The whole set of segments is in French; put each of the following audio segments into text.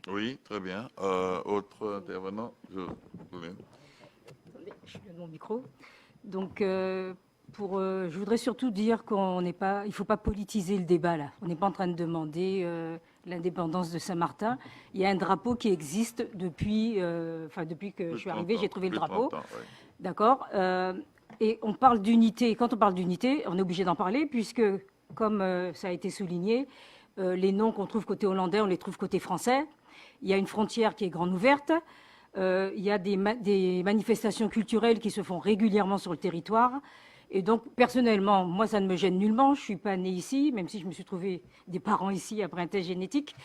Oui, très bien. Autre intervenant, oui. Attendez, je mets mon micro. Donc, je voudrais surtout dire il ne faut pas politiser le débat là. On n'est pas en train de demander l'indépendance de Saint-Martin. Il y a un drapeau qui existe depuis que je Plus de suis 30 arrivée, ans, j'ai trouvé le plus de 30 drapeau. ans, oui. D'accord. Et on parle d'unité. Quand on parle d'unité, on est obligé d'en parler puisque, comme ça a été souligné, les noms qu'on trouve côté hollandais, on les trouve côté français. Il y a une frontière qui est grande ouverte. Il y a des manifestations culturelles qui se font régulièrement sur le territoire. Et donc, personnellement, moi, ça ne me gêne nullement. Je ne suis pas née ici, même si je me suis trouvé des parents ici après un test génétique.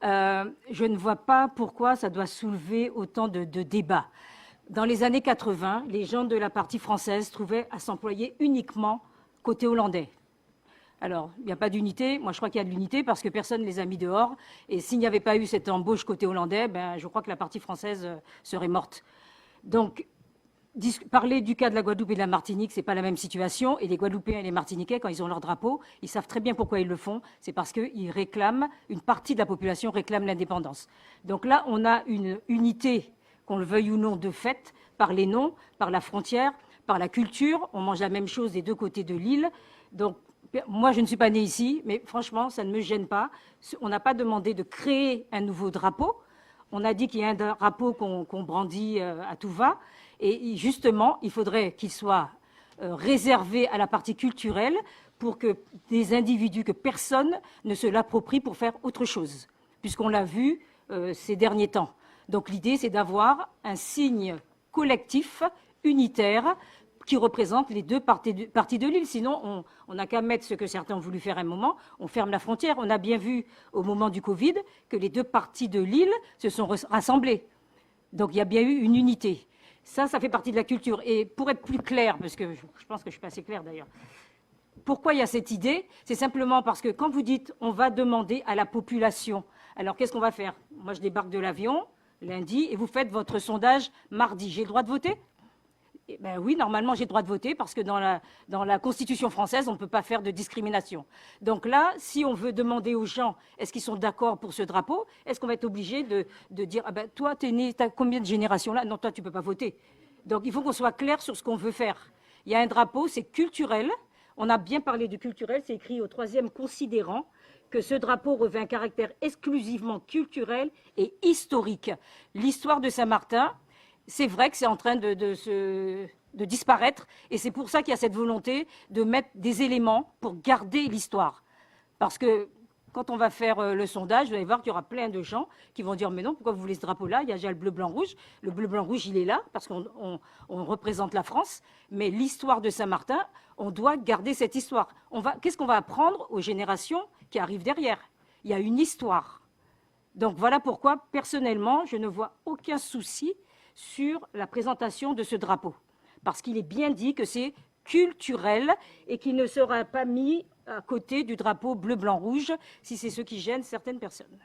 Je ne vois pas pourquoi ça doit soulever autant de débats. Dans les années 80, les gens de la partie française trouvaient à s'employer uniquement côté hollandais. Alors, il n'y a pas d'unité. Moi, je crois qu'il y a de l'unité parce que personne ne les a mis dehors. Et s'il n'y avait pas eu cette embauche côté hollandais, je crois que la partie française serait morte. Donc, parler du cas de la Guadeloupe et de la Martinique, ce n'est pas la même situation. Et les Guadeloupéens et les Martiniquais, quand ils ont leur drapeau, ils savent très bien pourquoi ils le font. C'est parce qu'ils réclament, une partie de la population réclame l'indépendance. Donc là, on a une unité, qu'on le veuille ou non, de fait, par les noms, par la frontière, par la culture. On mange la même chose des deux côtés de l'île. Donc, moi, je ne suis pas née ici, mais franchement, ça ne me gêne pas. On n'a pas demandé de créer un nouveau drapeau. On a dit qu'il y a un drapeau qu'on brandit à tout va. Et justement, il faudrait qu'il soit réservé à la partie culturelle pour que des individus, que personne ne se l'approprie pour faire autre chose, puisqu'on l'a vu ces derniers temps. Donc l'idée, c'est d'avoir un signe collectif, unitaire, qui représente les deux parties de l'île. Sinon, on n'a qu'à mettre ce que certains ont voulu faire à un moment, on ferme la frontière. On a bien vu au moment du Covid que les deux parties de l'île se sont rassemblées. Donc il y a bien eu une unité. Ça fait partie de la culture. Et pour être plus clair, parce que je pense que je ne suis pas assez claire d'ailleurs, pourquoi il y a cette idée? C'est simplement parce que quand vous dites on va demander à la population, alors qu'est-ce qu'on va faire? Moi, je débarque de l'avion lundi et vous faites votre sondage mardi. J'ai le droit de voter? Oui, normalement, j'ai le droit de voter parce que dans la Constitution française, on ne peut pas faire de discrimination. Donc là, si on veut demander aux gens, est-ce qu'ils sont d'accord pour ce drapeau, est-ce qu'on va être obligé de dire, toi, tu es né, tu as combien de générations là? Non, toi, tu ne peux pas voter. Donc il faut qu'on soit clair sur ce qu'on veut faire. Il y a un drapeau, c'est culturel. On a bien parlé du culturel, c'est écrit au 3e considérant que ce drapeau revêt un caractère exclusivement culturel et historique. L'histoire de Saint-Martin, c'est vrai que c'est en train de disparaître et c'est pour ça qu'il y a cette volonté de mettre des éléments pour garder l'histoire. Parce que quand on va faire le sondage, vous allez voir qu'il y aura plein de gens qui vont dire mais non, pourquoi vous voulez ce drapeau-là? Il y a déjà le bleu, blanc, rouge. Le bleu, blanc, rouge, il est là parce qu'on représente la France. Mais l'histoire de Saint-Martin, on doit garder cette histoire. Qu'est-ce qu'on va apprendre aux générations qui arrivent derrière? Il y a une histoire. Donc voilà pourquoi, personnellement, je ne vois aucun souci sur la présentation de ce drapeau. Parce qu'il est bien dit que c'est culturel et qu'il ne sera pas mis à côté du drapeau bleu, blanc, rouge, si c'est ce qui gêne certaines personnes.